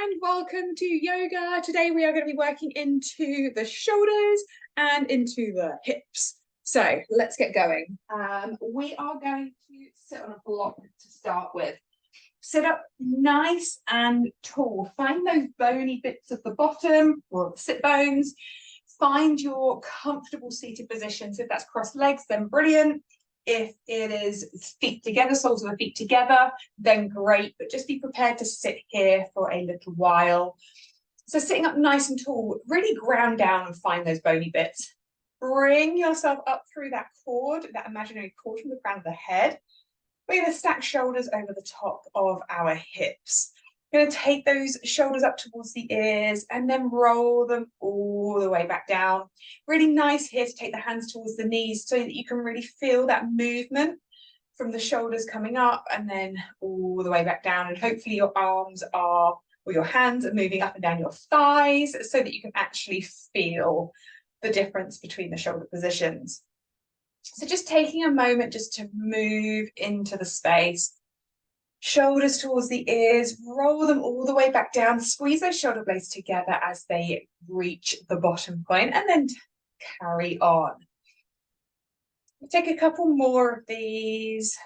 and welcome to yoga. Today we are going to be working into the shoulders and into the hips. So let's get going. We are going to sit on a block to start with. Sit up nice and tall. Find those bony bits at the bottom or the sit bones. Find your comfortable seated position. So if that's crossed legs, then brilliant. If it is feet together, soles of the feet together, then great, but just be prepared to sit here for a little while. So sitting up nice and tall, really ground down and find those bony bits. Bring yourself up through that cord, that imaginary cord from the crown of the head. We're going to stack shoulders over the top of our hips. We're going to take those shoulders up towards the ears and then roll them all the way back down. Really nice here to take the hands towards the knees so that you can really feel that movement from the shoulders coming up and then all the way back down. And hopefully your arms are, or your hands are moving up and down your thighs so that you can actually feel the difference between the shoulder positions. So just taking a moment just to move into the space. Shoulders towards the ears, roll them all the way back down, squeeze those shoulder blades together as they reach the bottom point, and then carry on. We'll take a couple more of these.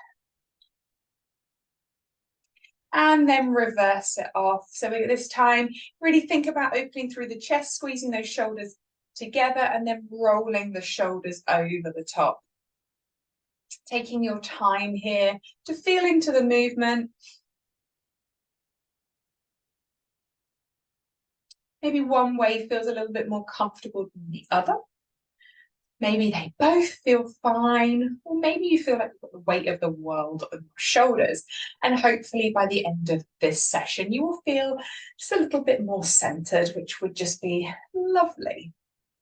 And then reverse it off. So at this time, really think about opening through the chest, squeezing those shoulders together, and then rolling the shoulders over the top. Taking your time here to feel into the movement. Maybe one way feels a little bit more comfortable than the other. Maybe they both feel fine, or maybe you feel like you've got the weight of the world on your shoulders. And hopefully by the end of this session, you will feel just a little bit more centered, which would just be lovely.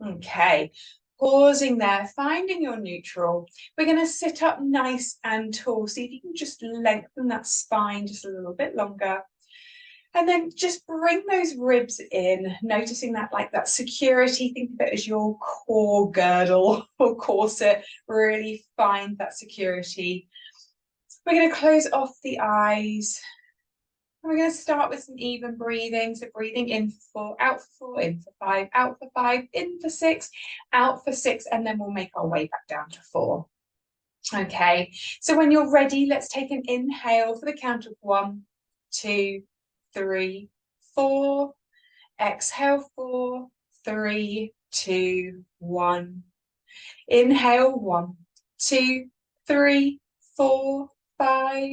Okay. Pausing there, finding your neutral. We're going to sit up nice and tall. See if you can just lengthen that spine just a little bit longer. And then just bring those ribs in, noticing that like that security. Think of it as your core girdle or corset. Really find that security. We're going to close off the eyes. We're going to start with some even breathing. So breathing in for 4, out for 4, in for 5, out for 5, in for 6, out for 6, and then we'll make our way back down to 4. Okay, so when you're ready, let's take an inhale for the count of 1, 2, 3, 4. Exhale 4, 3, 2, 1. Inhale 1, 2, 3, 4, 5.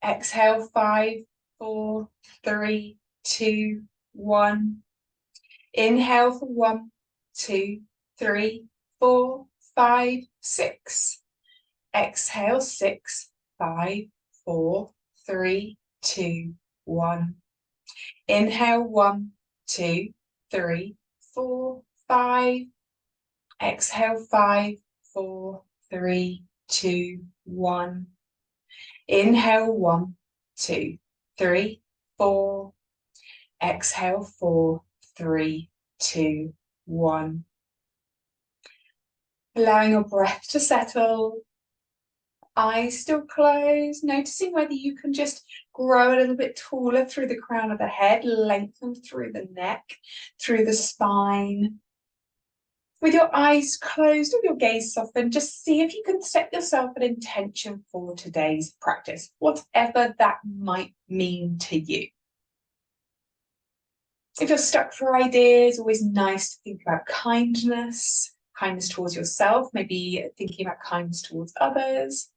Exhale 5, 4, 3, 2, 1. Inhale for 1, 2, 3, 4, 5, 6. Exhale 6, 5, 4, 3, 2, 1. Inhale 1, 2, 3, 4, 5. Exhale 5, 4, 3, 2, 1. Inhale 1, 2, 3, 4. Exhale 4, 3, 2, 1. Allowing your breath to settle. Eyes still closed. Noticing whether you can just grow a little bit taller through the crown of the head, lengthen through the neck, through the spine. With your eyes closed or your gaze softened, just see if you can set yourself an intention for today's practice, whatever that might mean to you. If you're stuck for ideas, always nice to think about kindness towards yourself, maybe thinking about kindness towards others,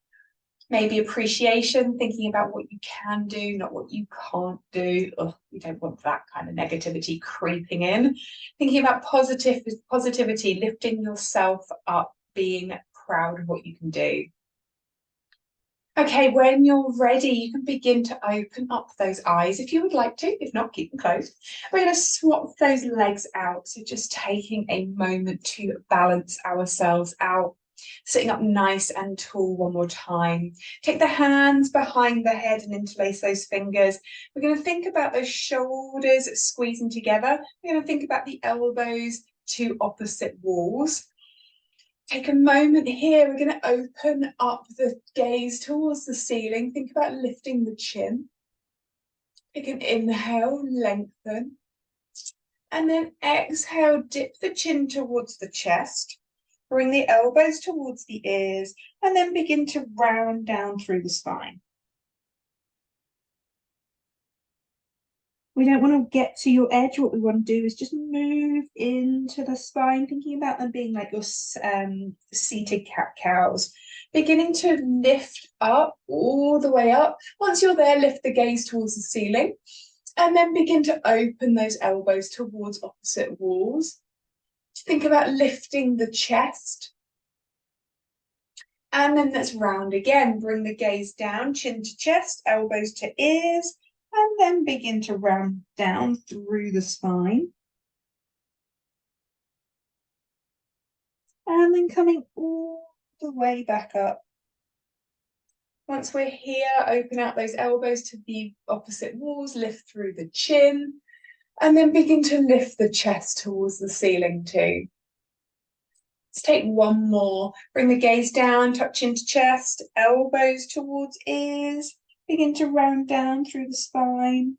maybe appreciation, thinking about what you can do, not what you can't do. Oh, we don't want that kind of negativity creeping in. Thinking about positivity, lifting yourself up, being proud of what you can do. Okay, when you're ready, you can begin to open up those eyes if you would like to. If not, keep them closed. We're going to swap those legs out. So just taking a moment to balance ourselves out. Sitting up nice and tall one more time. Take the hands behind the head and interlace those fingers. We're going to think about those shoulders squeezing together. We're going to think about the elbows to opposite walls. Take a moment here. We're going to open up the gaze towards the ceiling. Think about lifting the chin. Take an inhale, lengthen. And then exhale, dip the chin towards the chest. Bring the elbows towards the ears. And then begin to round down through the spine. We don't want to get to your edge. What we want to do is just move into the spine, thinking about them being like your seated cat-cows. Beginning to lift up, all the way up. Once you're there, lift the gaze towards the ceiling. And then begin to open those elbows towards opposite walls. Think about lifting the chest. And then let's round again. Bring the gaze down, chin to chest, elbows to ears. And then begin to round down through the spine. And then coming all the way back up. Once we're here, open out those elbows to the opposite walls, lift through the chin, and then begin to lift the chest towards the ceiling too. Let's take one more. Bring the gaze down, touch into chest, elbows towards ears. Begin to round down through the spine.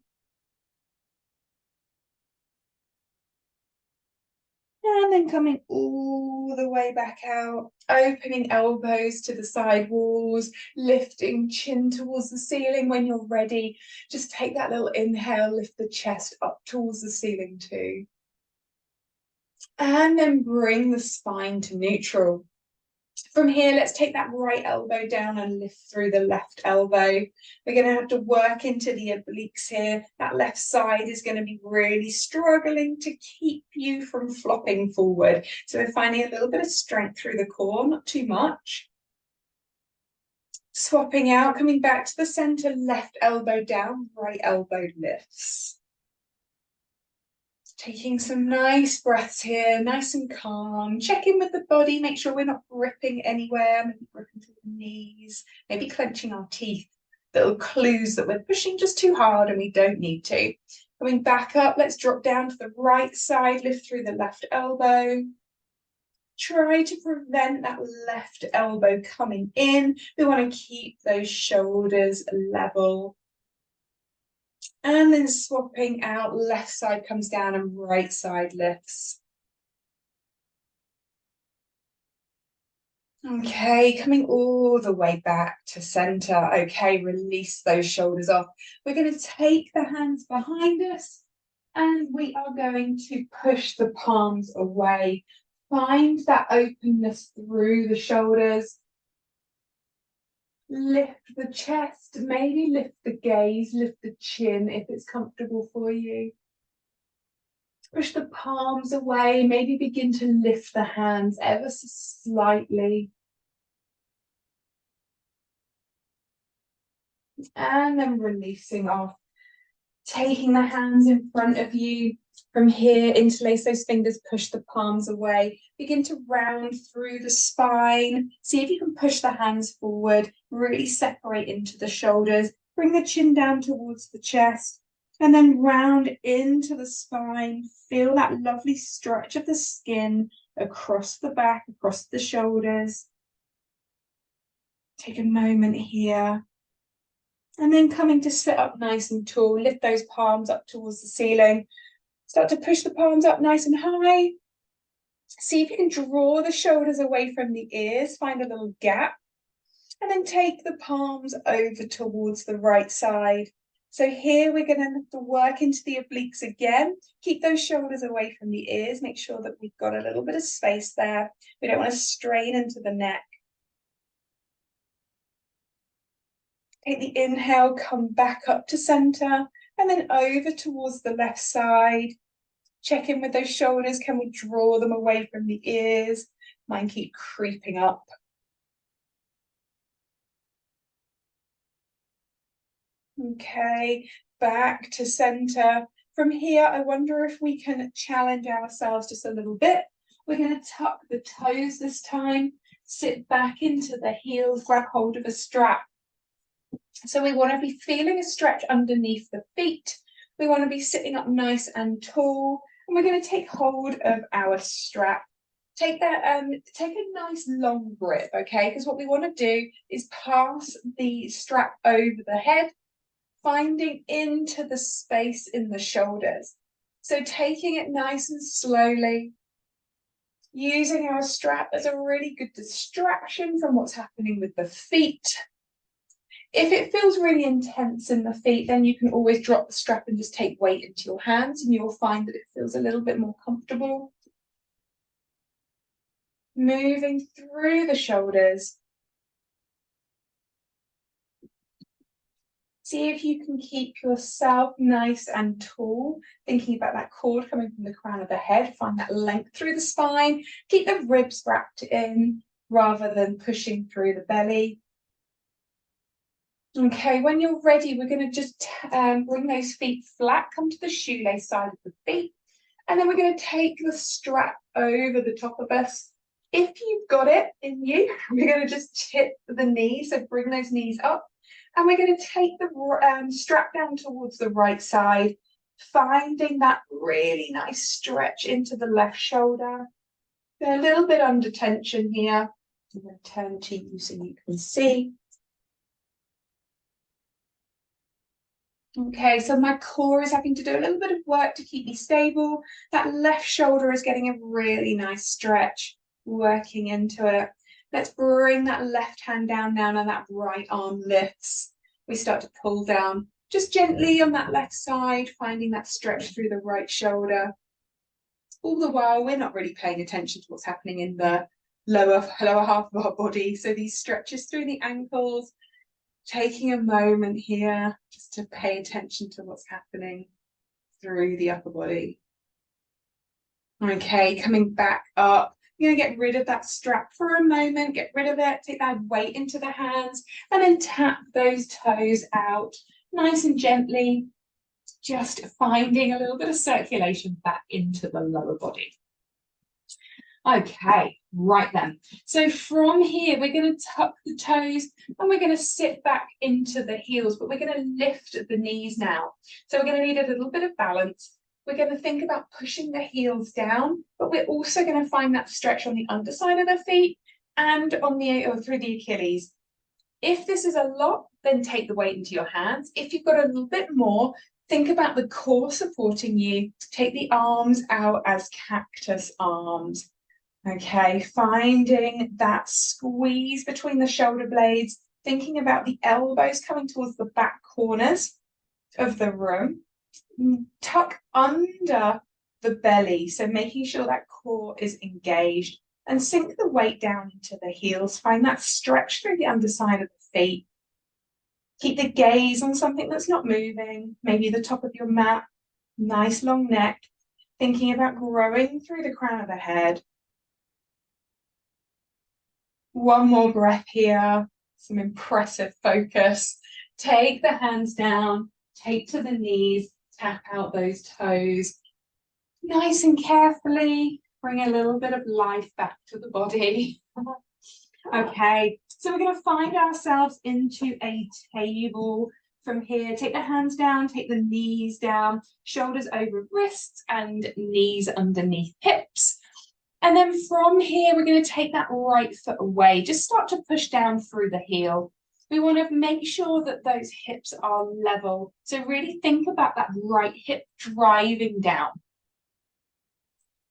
And then coming all the way back out, opening elbows to the side walls, lifting chin towards the ceiling. When you're ready, just take that little inhale, lift the chest up towards the ceiling too. And then bring the spine to neutral. From here, let's take that right elbow down and lift through the left elbow. We're going to have to work into the obliques here. That left side is going to be really struggling to keep you from flopping forward. So we're finding a little bit of strength through the core, not too much. Swapping out, coming back to the center, left elbow down, right elbow lifts. Taking some nice breaths here, nice and calm. Check in with the body, make sure we're not gripping anywhere, maybe gripping through the knees, maybe clenching our teeth. Little clues that we're pushing just too hard and we don't need to. Coming back up, let's drop down to the right side, lift through the left elbow. Try to prevent that left elbow coming in. We want to keep those shoulders level. And then swapping out, left side comes down and right side lifts. Okay, coming all the way back to center. Okay, release those shoulders off. We're going to take the hands behind us and we are going to push the palms away. Find that openness through the shoulders. Lift the chest, maybe lift the gaze, lift the chin if it's comfortable for you. Push the palms away, maybe begin to lift the hands ever so slightly. And then releasing off. Taking the hands in front of you. From here, interlace those fingers, push the palms away. Begin to round through the spine. See if you can push the hands forward. Really separate into the shoulders. Bring the chin down towards the chest. And then round into the spine. Feel that lovely stretch of the skin across the back, across the shoulders. Take a moment here. And then coming to sit up nice and tall. Lift those palms up towards the ceiling. Start to push the palms up nice and high. See if you can draw the shoulders away from the ears. Find a little gap. And then take the palms over towards the right side. So here we're going to have to work into the obliques again. Keep those shoulders away from the ears. Make sure that we've got a little bit of space there. We don't want to strain into the neck. Take the inhale, come back up to center, and then over towards the left side. Check in with those shoulders. Can we draw them away from the ears? Mine keep creeping up. Okay, back to center. From here, I wonder if we can challenge ourselves just a little bit. We're going to tuck the toes this time. Sit back into the heels, grab hold of a strap. So we want to be feeling a stretch underneath the feet. We want to be sitting up nice and tall. And we're going to take hold of our strap. Take that, take a nice long grip, okay? Because what we want to do is pass the strap over the head finding into the space in the shoulders. So taking it nice and slowly, using our strap as a really good distraction from what's happening with the feet. If it feels really intense in the feet, then you can always drop the strap and just take weight into your hands, and you'll find that it feels a little bit more comfortable. Moving through the shoulders. See if you can keep yourself nice and tall, thinking about that cord coming from the crown of the head. Find that length through the spine. Keep the ribs wrapped in rather than pushing through the belly. Okay, when you're ready, we're going to just bring those feet flat, come to the shoelace side of the feet, and then we're going to take the strap over the top of us. If you've got it in you, we're going to just tip the knees, so bring those knees up, and we're going to take the strap down towards the right side, finding that really nice stretch into the left shoulder. They're a little bit under tension here. I'm going to turn to you so you can see. Okay, so my core is having to do a little bit of work to keep me stable. That left shoulder is getting a really nice stretch, working into it. Let's bring that left hand down now, and that right arm lifts. We start to pull down just gently on that left side, finding that stretch through the right shoulder. All the while, we're not really paying attention to what's happening in the lower half of our body. So these stretches through the ankles, taking a moment here just to pay attention to what's happening through the upper body. Okay, coming back up. You're going to get rid of that strap for a moment, get rid of it, take that weight into the hands, and then tap those toes out nice and gently, just finding a little bit of circulation back into the lower body. Okay, right then. So from here, we're going to tuck the toes and we're going to sit back into the heels, but we're going to lift the knees now. So we're going to need a little bit of balance. We're going to think about pushing the heels down, but we're also going to find that stretch on the underside of the feet and on through the Achilles. If this is a lot, then take the weight into your hands. If you've got a little bit more, think about the core supporting you. Take the arms out as cactus arms. Okay, finding that squeeze between the shoulder blades, thinking about the elbows coming towards the back corners of the room. Tuck under the belly, so making sure that core is engaged, and sink the weight down into the heels. Find that stretch through the underside of the feet. Keep the gaze on something that's not moving, maybe the top of your mat, nice long neck, thinking about growing through the crown of the head. One more breath here, some impressive focus. Take the hands down, take to the knees, tap out those toes. Nice and carefully, bring a little bit of life back to the body. Okay, so we're going to find ourselves into a table from here. Take the hands down, take the knees down, shoulders over wrists and knees underneath hips. And then from here, we're going to take that right foot away. Just start to push down through the heel. We want to make sure that those hips are level. So really think about that right hip driving down.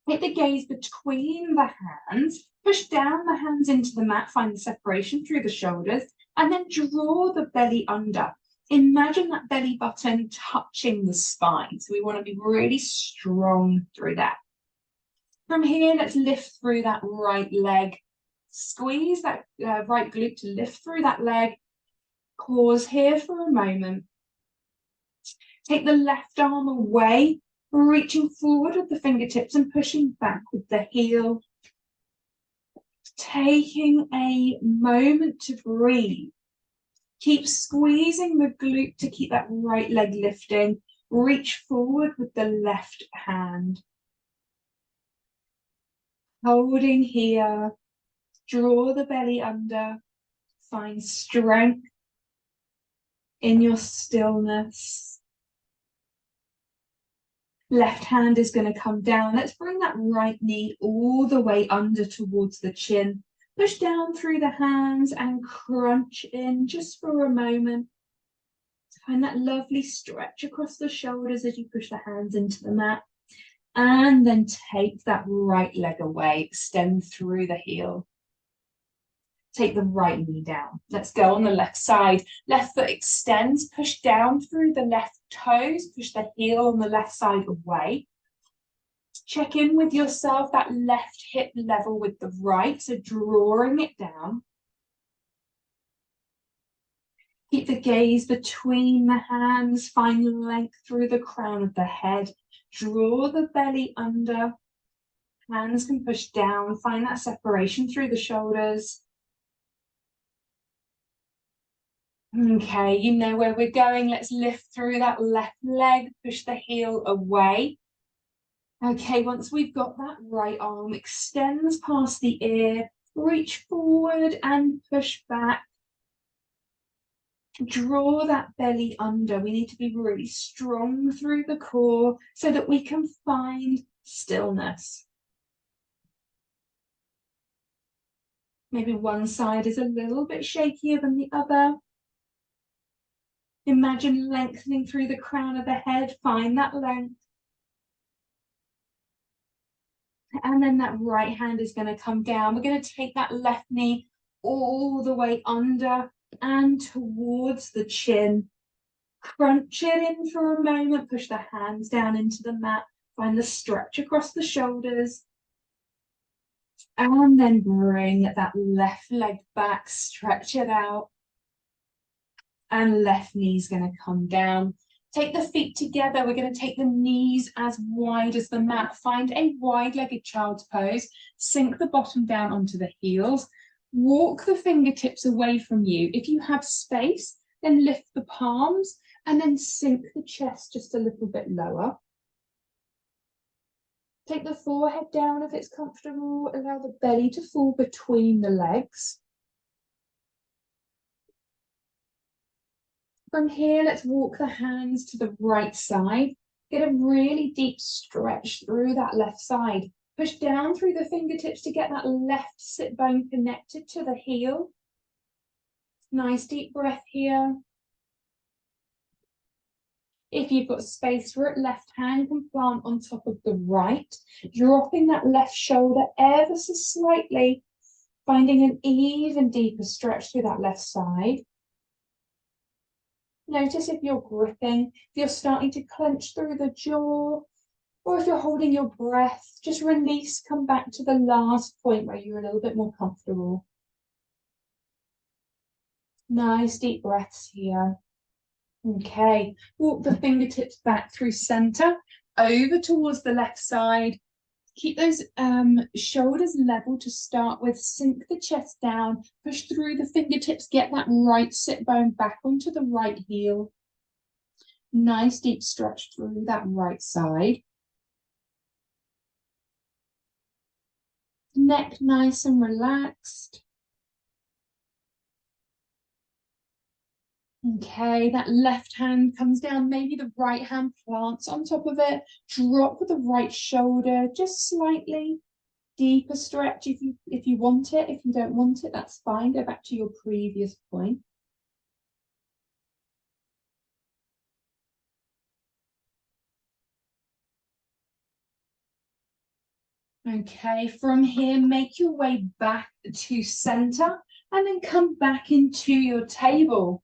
Take the gaze between the hands. Push down the hands into the mat. Find the separation through the shoulders. And then draw the belly under. Imagine that belly button touching the spine. So we want to be really strong through that. From here, let's lift through that right leg. Squeeze that right glute to lift through that leg. Pause here for a moment. Take the left arm away, reaching forward with the fingertips and pushing back with the heel. Taking a moment to breathe. Keep squeezing the glute to keep that right leg lifting. Reach forward with the left hand. Holding here, draw the belly under, find strength in your stillness. Left hand is going to come down. Let's bring that right knee all the way under towards the chin. Push down through the hands and crunch in just for a moment. Find that lovely stretch across the shoulders as you push the hands into the mat. And then take that right leg away, extend through the heel. Take the right knee down. Let's go on the left side. Left foot extends, push down through the left toes, push the heel on the left side away. Check in with yourself, that left hip level with the right, so drawing it down. Keep the gaze between the hands, find length through the crown of the head. Draw the belly under. Hands can push down, find that separation through the shoulders. Okay, you know where we're going. Let's lift through that left leg, push the heel away. Okay, once we've got that right arm extends past the ear, reach forward and push back. Draw that belly under. We need to be really strong through the core so that we can find stillness. Maybe one side is a little bit shakier than the other. Imagine lengthening through the crown of the head. Find that length. And then that right hand is going to come down. We're going to take that left knee all the way under and towards the chin. Crunch it in for a moment. Push the hands down into the mat. Find the stretch across the shoulders. And then bring that left leg back. Stretch it out. And left knee's going to come down. Take the feet together. We're going to take the knees as wide as the mat. Find a wide-legged child's pose. Sink the bottom down onto the heels. Walk the fingertips away from you. If you have space, then lift the palms and then sink the chest just a little bit lower. Take the forehead down if it's comfortable. Allow the belly to fall between the legs. From here, let's walk the hands to the right side. Get a really deep stretch through that left side. Push down through the fingertips to get that left sit bone connected to the heel. Nice deep breath here. If you've got space for it, left hand can plant on top of the right, dropping that left shoulder ever so slightly, finding an even deeper stretch through that left side. Notice if you're gripping, if you're starting to clench through the jaw, or if you're holding your breath, just release, come back to the last point where you're a little bit more comfortable. Nice deep breaths here. Okay, walk the fingertips back through center, over towards the left side. Keep those shoulders level to start with. Sink the chest down, push through the fingertips, get that right sit bone back onto the right heel. Nice deep stretch through that right side. Neck nice and relaxed. Okay, that left hand comes down, maybe the right hand plants on top of it. Drop the right shoulder just slightly. Deeper stretch if you want it. If you don't want it, that's fine. Go back to your previous point. Okay, from here, make your way back to center and then come back into your table.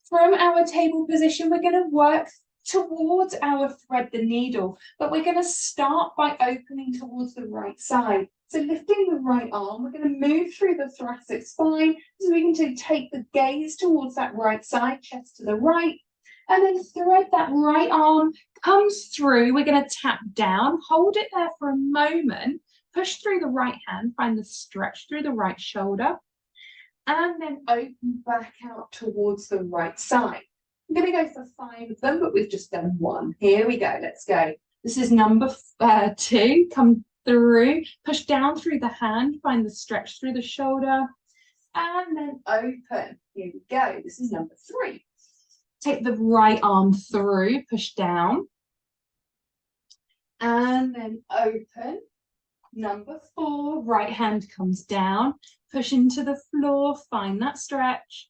From our table position, we're going to work towards our thread the needle, but we're going to start by opening towards the right side. So lifting the right arm, we're going to move through the thoracic spine so we can take the gaze towards that right side, chest to the right, and then thread that right arm, comes through. We're going to tap down, hold it there for a moment, push through the right hand, find the stretch through the right shoulder, and then open back out towards the right side. I'm going to go for 5 of them, but we've just done 1. Here we go. Let's go. This is number 2. Come through, push down through the hand, find the stretch through the shoulder, and then open. Here we go. This is number 3. Take the right arm through, push down, and then open. Number 4, right hand comes down, push into the floor, find that stretch.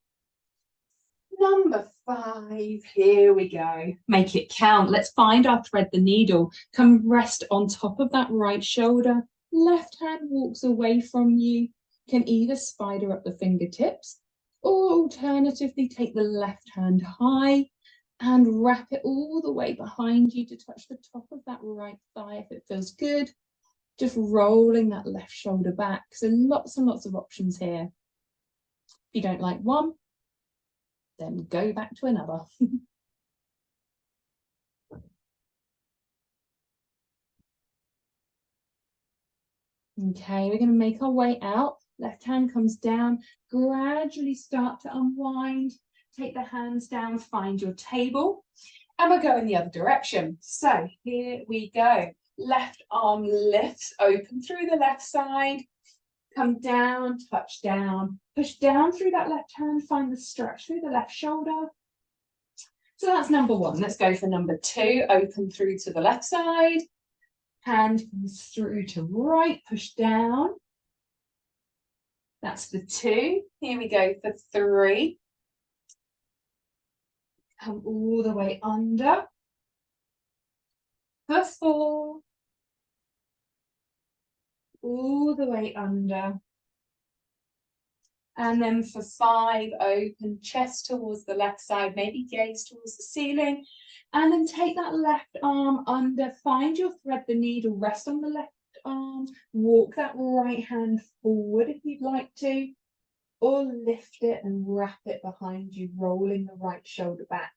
Number 5, here we go. Make it count. Let's find our thread the needle. Come rest on top of that right shoulder. Left hand walks away from you. Can either spider up the fingertips or alternatively take the left hand high and wrap it all the way behind you to touch the top of that right thigh if it feels good. Just rolling that left shoulder back. So lots and lots of options here. If you don't like one, then go back to another. Okay, we're going to make our way out. Left hand comes down, gradually start to unwind. Take the hands down, find your table, and we're going the other direction. So here we go. Left arm lifts open through the left side. Come down, touch down, push down through that left hand, find the stretch through the left shoulder. So that's number 1. Let's go for number 2. Open through to the left side. Hand comes through to right, push down. That's for 2. Here we go for 3. Come all the way under. For 4. All the way under. And then for 5, open chest towards the left side, maybe gaze towards the ceiling. And then take that left arm under, find your thread the needle, rest on the left arm, walk that right hand forward if you'd like to, or lift it and wrap it behind you, rolling the right shoulder back.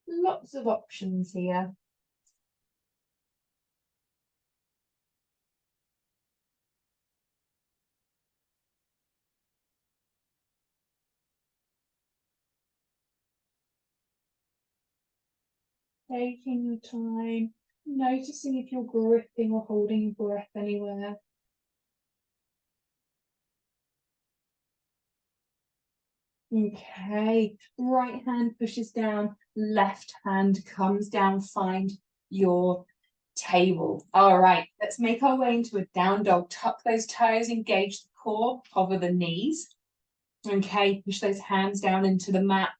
Lots of options here. Taking your time, noticing if you're gripping or holding your breath anywhere. Okay, right hand pushes down, left hand comes down, find your table. All right, let's make our way into a down dog. Tuck those toes, engage the core, hover the knees. Okay, push those hands down into the mat.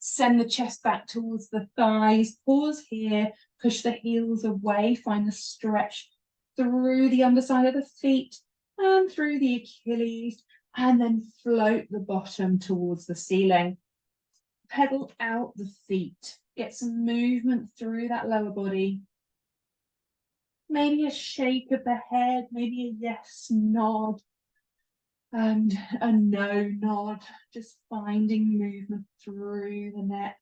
Send the chest back towards the thighs. Pause here, push the heels away, find the stretch through the underside of the feet and through the Achilles, and then float the bottom towards the ceiling. Pedal out the feet. Get some movement through that lower body. Maybe a shake of the head, maybe a yes nod, and a no nod, just finding movement through the neck.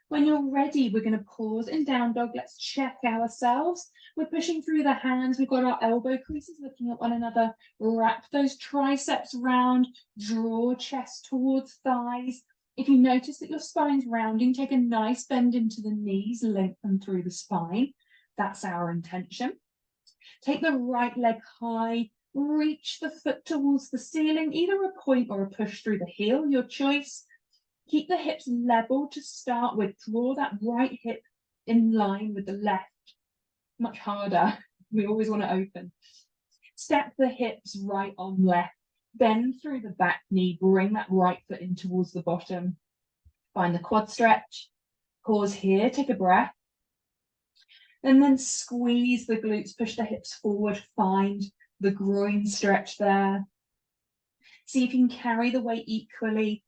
When you're ready, we're going to pause in down dog. Let's check ourselves. We're pushing through the hands. We've got our elbow creases looking at one another. Wrap those triceps round. Draw chest towards thighs. If you notice that your spine's rounding, take a nice bend into the knees, lengthen through the spine. That's our intention. Take the right leg high. Reach the foot towards the ceiling, either a point or a push through the heel, your choice. Keep the hips level to start with. Draw that right hip in line with the left. Much harder. We always want to open. Step the hips right on left. Bend through the back knee. Bring that right foot in towards the bottom. Find the quad stretch. Pause here. Take a breath. And then squeeze the glutes. Push the hips forward. Find the groin stretch there. See if you can carry the weight equally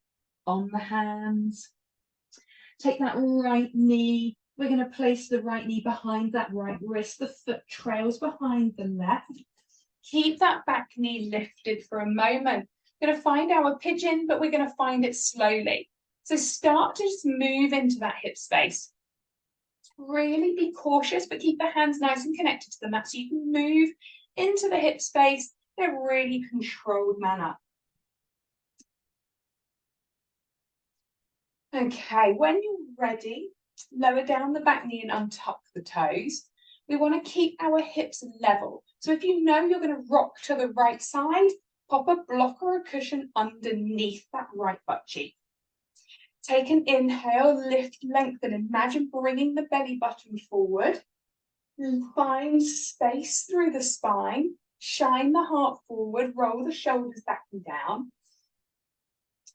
on the hands. Take that right knee. We're going to place the right knee behind that right wrist. The foot trails behind the left. Keep that back knee lifted for a moment. We're going to find our pigeon, but we're going to find it slowly. So start to just move into that hip space. Really be cautious, but keep the hands nice and connected to the mat so you can move into the hip space in a really controlled manner. Okay, when you're ready, lower down the back knee and untuck the toes. We want to keep our hips level. So if you know you're going to rock to the right side, pop a block or a cushion underneath that right butt cheek. Take an inhale, lift, lengthen. Imagine bringing the belly button forward. Find space through the spine. Shine the heart forward, roll the shoulders back and down.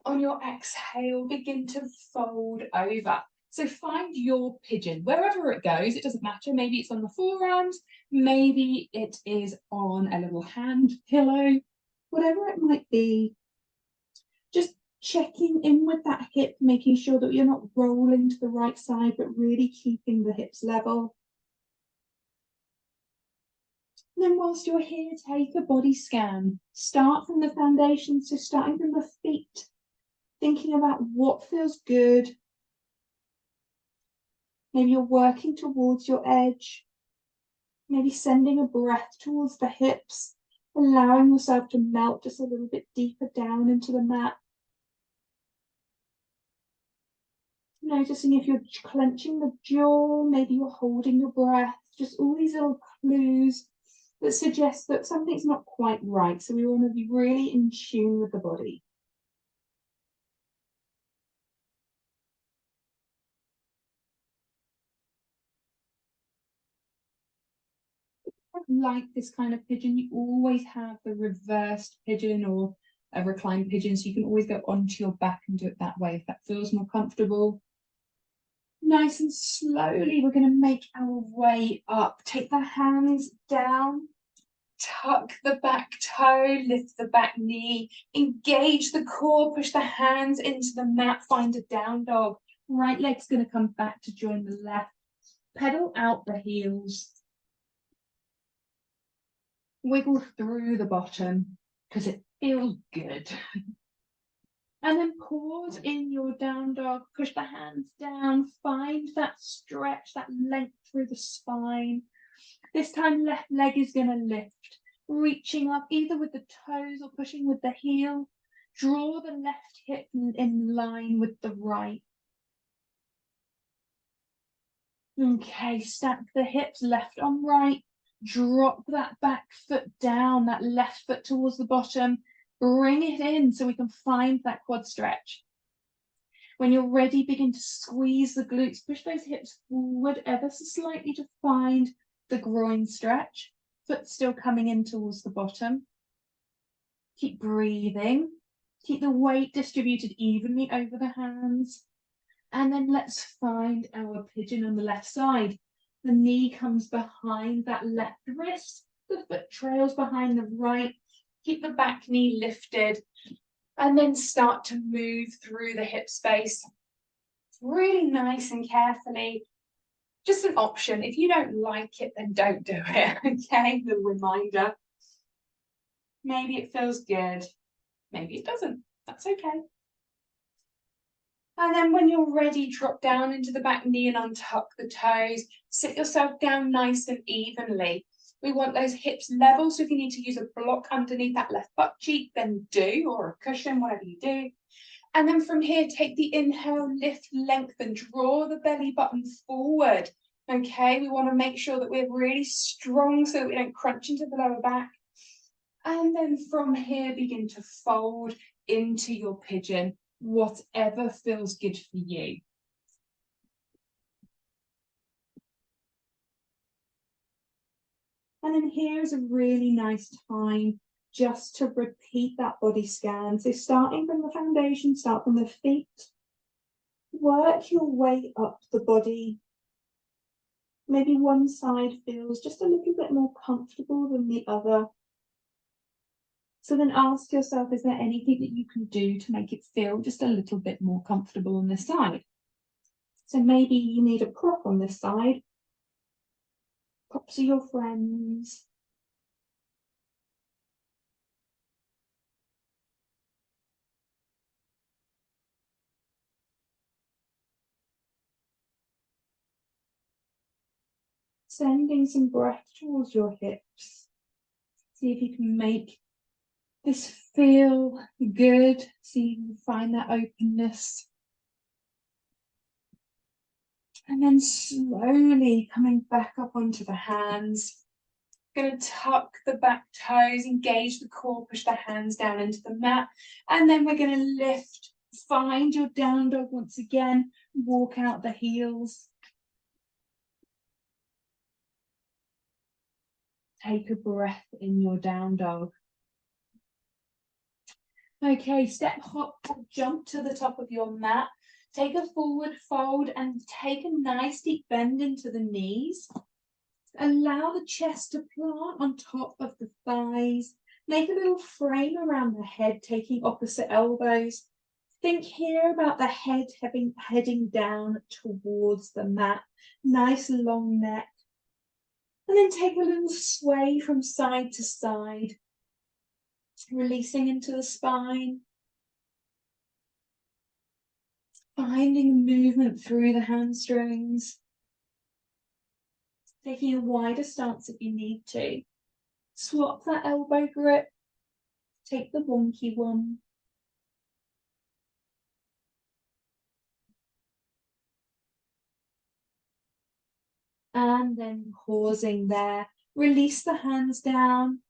On your exhale, begin to fold over. So find your pigeon, wherever it goes, it doesn't matter. Maybe it's on the forearms, maybe it is on a little hand pillow, whatever it might be. Just checking in with that hip, making sure that you're not rolling to the right side, but really keeping the hips level. And then whilst you're here, take a body scan. Start from the foundation, so starting from the feet, thinking about what feels good. Maybe you're working towards your edge. Maybe sending a breath towards the hips, allowing yourself to melt just a little bit deeper down into the mat. Noticing if you're clenching the jaw, maybe you're holding your breath, just all these little clues that suggest that something's not quite right. So we want to be really in tune with the body. Like this kind of pigeon, you always have the reversed pigeon or a reclined pigeon, so you can always go onto your back and do it that way if that feels more comfortable. Nice and slowly, we're going to make our way up. Take the hands down, tuck the back toe, lift the back knee, engage the core, push the hands into the mat, find a down dog. Right leg's going to come back to join the left. Pedal out the heels. Wiggle through the bottom because it feels good. And then pause in your down dog, push the hands down, find that stretch, that length through the spine. This time left leg is going to lift, reaching up either with the toes or pushing with the heel. Draw the left hip in line with the right. Okay, stack the hips left on right. Drop that back foot down, that left foot towards the bottom. Bring it in so we can find that quad stretch. When you're ready, begin to squeeze the glutes. Push those hips forward ever so slightly to find the groin stretch. Foot still coming in towards the bottom. Keep breathing. Keep the weight distributed evenly over the hands. And then let's find our pigeon on the left side. The knee comes behind that left wrist. The foot trails behind the right. Keep the back knee lifted. And then start to move through the hip space. Really nice and carefully. Just an option. If you don't like it, then don't do it. Okay, the reminder. Maybe it feels good. Maybe it doesn't. That's okay. And then when you're ready, drop down into the back knee and untuck the toes. Sit yourself down nice and evenly. We want those hips level, so if you need to use a block underneath that left butt cheek, then do, or a cushion, whatever you do. And then from here, take the inhale, lift, lengthen, draw the belly button forward. Okay, we want to make sure that we're really strong so that we don't crunch into the lower back. And then from here, begin to fold into your pigeon, whatever feels good for you. And then here is a really nice time just to repeat that body scan. So starting from the foundation, start from the feet, work your way up the body. Maybe one side feels just a little bit more comfortable than the other. So then ask yourself, is there anything that you can do to make it feel just a little bit more comfortable on this side? So maybe you need a prop on this side. Props are your friends. Sending some breath towards your hips. See if you can make this feel good. See if you can find that openness. And then slowly coming back up onto the hands. Going to tuck the back toes, engage the core, push the hands down into the mat. And then we're going to lift, find your down dog once again, walk out the heels. Take a breath in your down dog. Okay, step, hop, jump to the top of your mat. Take a forward fold and take a nice deep bend into the knees. Allow the chest to plant on top of the thighs. Make a little frame around the head, taking opposite elbows. Think here about the head heading down towards the mat. Nice long neck. And then take a little sway from side to side, releasing into the spine. Finding movement through the hamstrings. Taking a wider stance if you need to. Swap that elbow grip. Take the wonky one. And then pausing there. Release the hands down.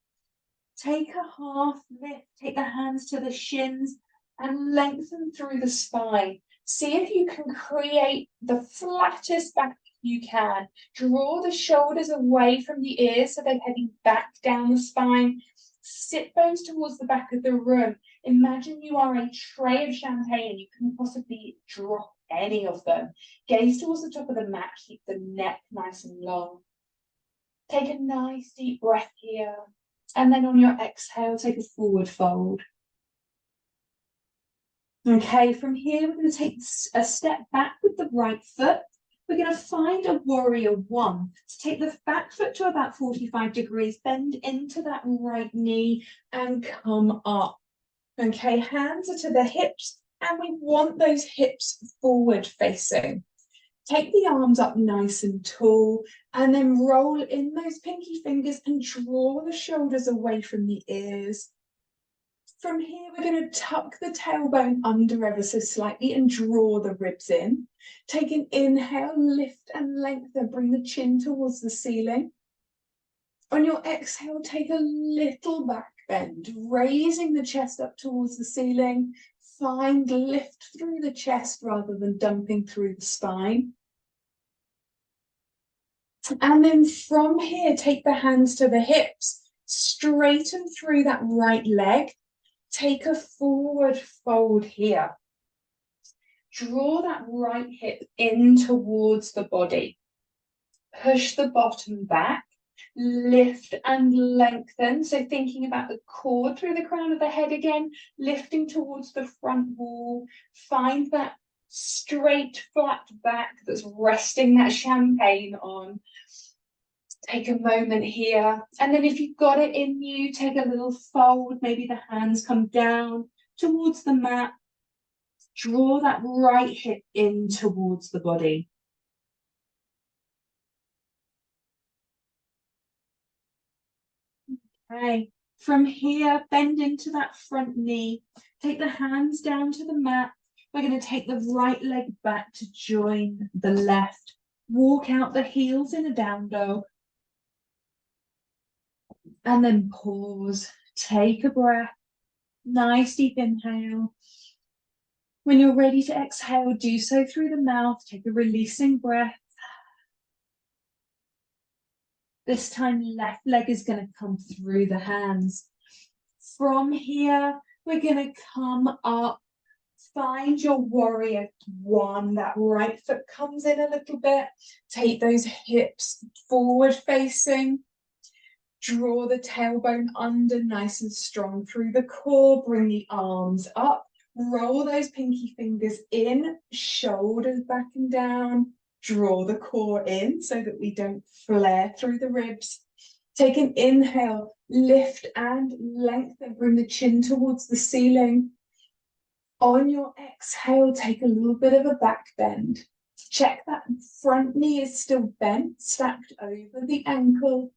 Take a half lift. Take the hands to the shins and lengthen through the spine. See if you can create the flattest back you can. Draw the shoulders away from the ears so they're heading back down the spine. Sit bones towards the back of the room. Imagine you are a tray of champagne. You can possibly drop any of them. Gaze towards the top of the mat. Keep the neck nice and long. Take a nice deep breath here. And then on your exhale, take a forward fold. Okay, from here, we're going to take a step back with the right foot. We're going to find a warrior one. So take the back foot to about 45 degrees, bend into that right knee and come up. Okay, hands are to the hips and we want those hips forward facing. Take the arms up nice and tall and then roll in those pinky fingers and draw the shoulders away from the ears. From here, we're going to tuck the tailbone under ever so slightly and draw the ribs in. Take an inhale, lift and lengthen, bring the chin towards the ceiling. On your exhale, take a little back bend, raising the chest up towards the ceiling. Find lift through the chest rather than dumping through the spine. And then from here, take the hands to the hips, straighten through that right leg. Take a forward fold here. Draw that right hip in towards the body. Push the bottom back. Lift and lengthen. So thinking about the cord through the crown of the head again, lifting towards the front wall. Find that straight, flat back that's resting that champagne on. Take a moment here. And then if you've got it in you, take a little fold. Maybe the hands come down towards the mat. Draw that right hip in towards the body. Okay. From here, bend into that front knee. Take the hands down to the mat. We're going to take the right leg back to join the left. Walk out the heels in a down dog. And then pause, take a breath, nice deep inhale. When you're ready to exhale, do so through the mouth, take a releasing breath. This time, left leg is going to come through the hands. From here, we're going to come up, find your warrior one. That right foot comes in a little bit. Take those hips forward facing. Draw the tailbone under nice and strong through the core. Bring the arms up. Roll those pinky fingers in. Shoulders back and down. Draw the core in so that we don't flare through the ribs. Take an inhale. Lift and lengthen. Bring the chin towards the ceiling. On your exhale, take a little bit of a back bend. Check that front knee is still bent, stacked over the ankle.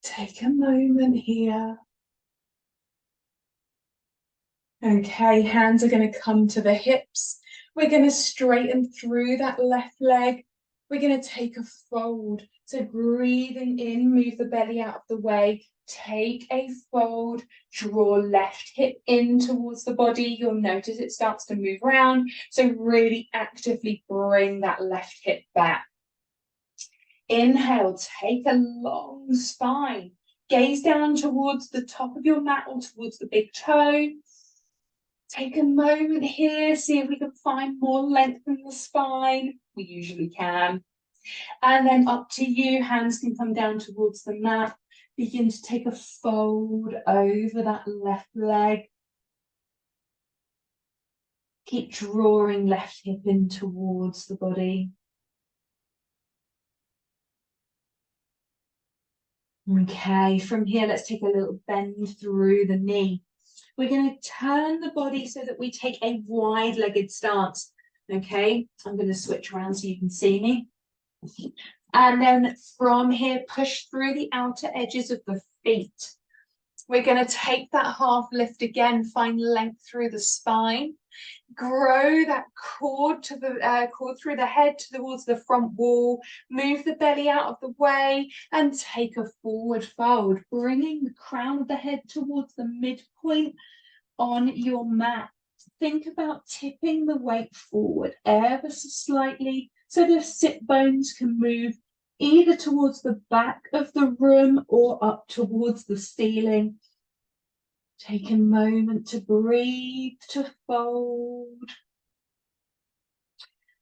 Take a moment here. Okay, hands are going to come to the hips. We're going to straighten through that left leg. We're going to take a fold. So breathing in, move the belly out of the way. Take a fold, draw left hip in towards the body. You'll notice it starts to move around. So really actively bring that left hip back. Inhale, take a long spine. Gaze down towards the top of your mat or towards the big toe. Take a moment here, see if we can find more length in the spine. We usually can. And then up to you, hands can come down towards the mat. Begin to take a fold over that left leg. Keep drawing left hip in towards the body. Okay, from here, let's take a little bend through the knee. We're going to turn the body so that we take a wide-legged stance. Okay, I'm going to switch around so you can see me. And then from here, push through the outer edges of the feet. We're going to take that half lift again, find length through the spine. Grow that cord to the cord through the head towards the front wall. Move the belly out of the way and take a forward fold, bringing the crown of the head towards the midpoint on your mat. Think about tipping the weight forward ever so slightly so the sit bones can move either towards the back of the room or up towards the ceiling. Take a moment to breathe, to fold.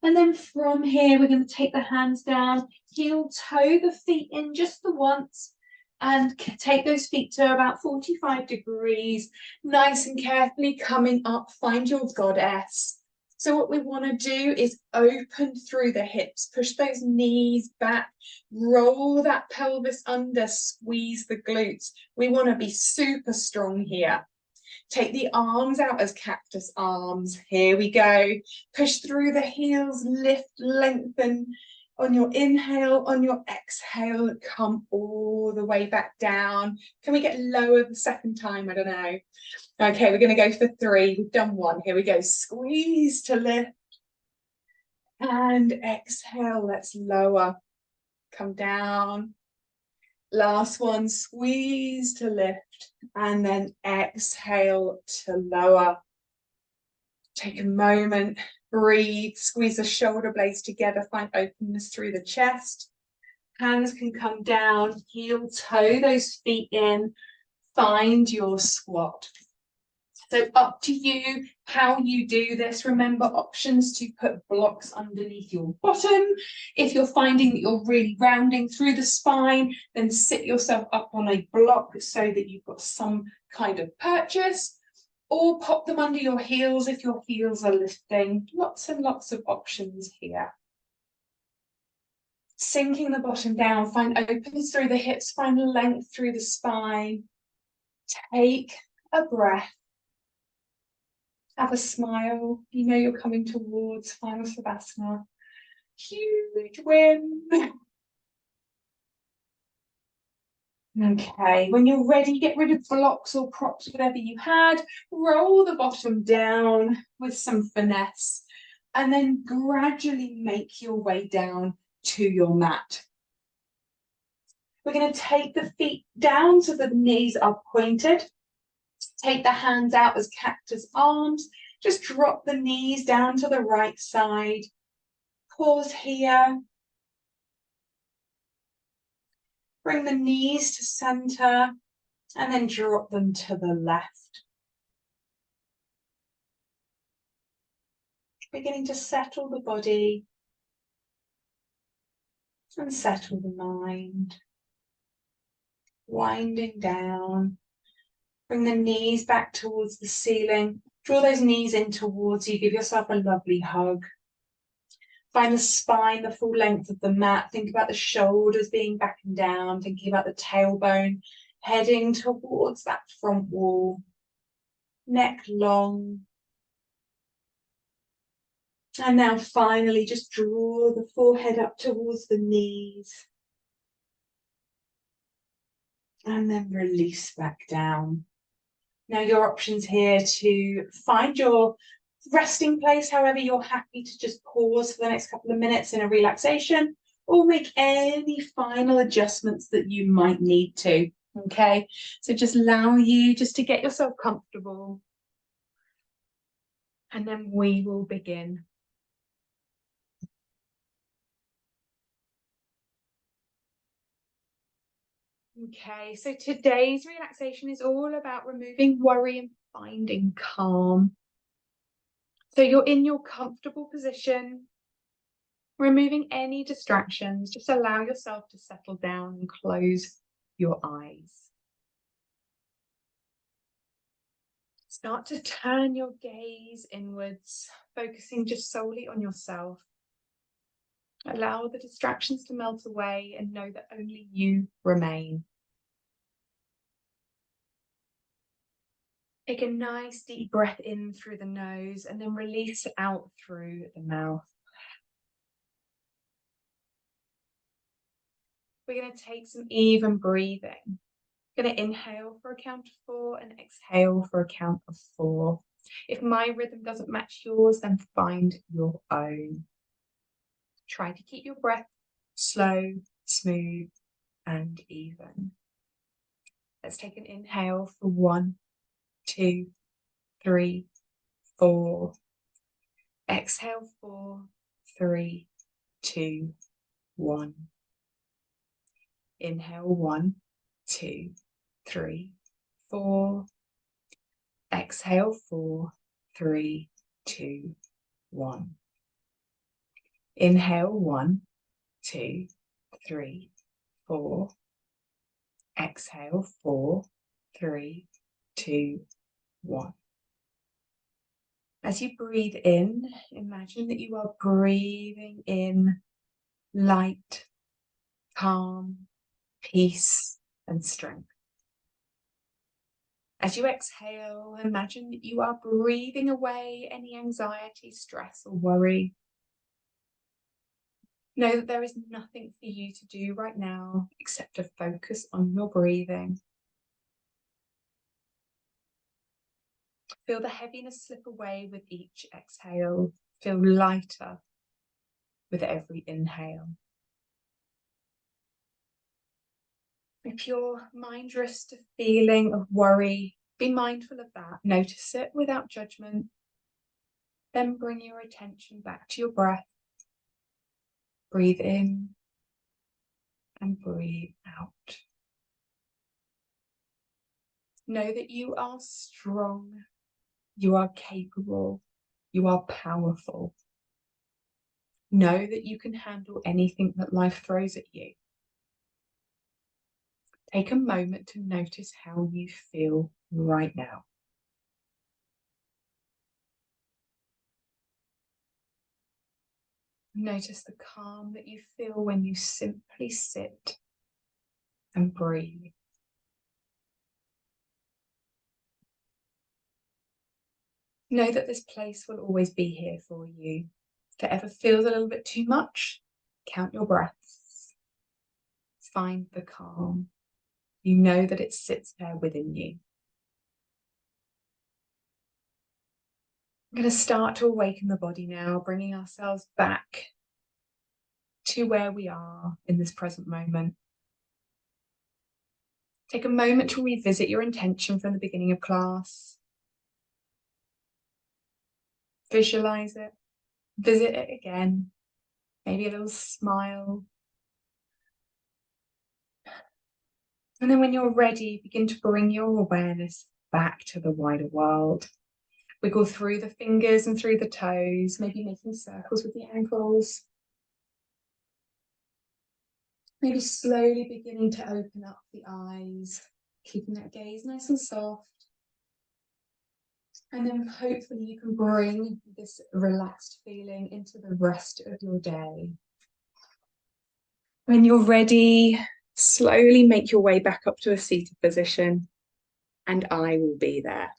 And then from here, we're going to take the hands down, heel toe the feet in just the once, and take those feet to about 45 degrees, nice and carefully coming up, find your goddess. So what we want to do is open through the hips, push those knees back, roll that pelvis under, squeeze the glutes. We want to be super strong here. Take the arms out as cactus arms. Here we go. Push through the heels, lift, lengthen. On your inhale, on your exhale, come all the way back down. Can we get lower the second time? I don't know. Okay, we're going to go for 3. We've done 1. Here we go. Squeeze to lift. And exhale, let's lower. Come down. Last one, squeeze to lift. And then exhale to lower. Take a moment. Breathe, squeeze the shoulder blades together, find openness through the chest. Hands can come down, heel toe those feet in, find your squat. So up to you how you do this. Remember options to put blocks underneath your bottom. If you're finding that you're really rounding through the spine, then sit yourself up on a block so that you've got some kind of purchase. Or pop them under your heels if your heels are lifting. Lots and lots of options here. Sinking the bottom down, find openness through the hips, find length through the spine. Take a breath. Have a smile. You know you're coming towards Final Savasana. Huge win. Okay, when you're ready, get rid of blocks or props, whatever you had. Roll the bottom down with some finesse, and then gradually make your way down to your mat. We're going to take the feet down so the knees are pointed. Take the hands out as cactus arms. Just drop the knees down to the right side. Pause here. Bring the knees to center and then drop them to the left. Beginning to settle the body and settle the mind. Winding down. Bring the knees back towards the ceiling. Draw those knees in towards you. Give yourself a lovely hug. Find the spine, the full length of the mat. Think about the shoulders being back and down. Thinking about the tailbone heading towards that front wall. Neck long. And now finally just draw the forehead up towards the knees. And then release back down. Now your options here to find your resting place, however you're happy to just pause for the next couple of minutes in a relaxation, or make any final adjustments that you might need to. Okay, so just allow you just to get yourself comfortable. And then we will begin. Okay, so today's relaxation is all about removing worry and finding calm. So you're in your comfortable position, removing any distractions. Just allow yourself to settle down and close your eyes. Start to turn your gaze inwards, focusing just solely on yourself. Allow the distractions to melt away and know that only you remain. Take a nice deep breath in through the nose and then release out through the mouth. We're going to take some even breathing. Going to inhale for a count of 4 and exhale for a count of 4. If my rhythm doesn't match yours, then find your own. Try to keep your breath slow, smooth, and even. Let's take an inhale for 1, 2, 3, 4. Exhale 4, 3, 2, 1. Inhale 1, 2, 3, 4. Exhale 4, 3, 2, 1. Inhale 1, 2, 3, 4. Exhale 4, 3, 2, 1. As you breathe in, imagine that you are breathing in light, calm, peace, and strength. As you exhale, imagine that you are breathing away any anxiety, stress, or worry. Know that there is nothing for you to do right now except to focus on your breathing. Feel the heaviness slip away with each exhale. Feel lighter with every inhale. If your mind drifts to feeling of worry, be mindful of that. Notice it without judgment. Then bring your attention back to your breath. Breathe in and breathe out. Know that you are strong, you are capable, you are powerful. Know that you can handle anything that life throws at you. Take a moment to notice how you feel right now. Notice the calm that you feel when you simply sit and breathe. Know that this place will always be here for you. If it ever feels a little bit too much, count your breaths. Find the calm. You know that it sits there within you. I'm going to start to awaken the body now, bringing ourselves back to where we are in this present moment. Take a moment to revisit your intention from the beginning of class. Visualize it, visit it again, maybe a little smile. And then when you're ready, begin to bring your awareness back to the wider world. Wiggle through the fingers and through the toes, maybe making circles with the ankles. Maybe slowly beginning to open up the eyes, keeping that gaze nice and soft. And then hopefully you can bring this relaxed feeling into the rest of your day. When you're ready, slowly make your way back up to a seated position, and I will be there.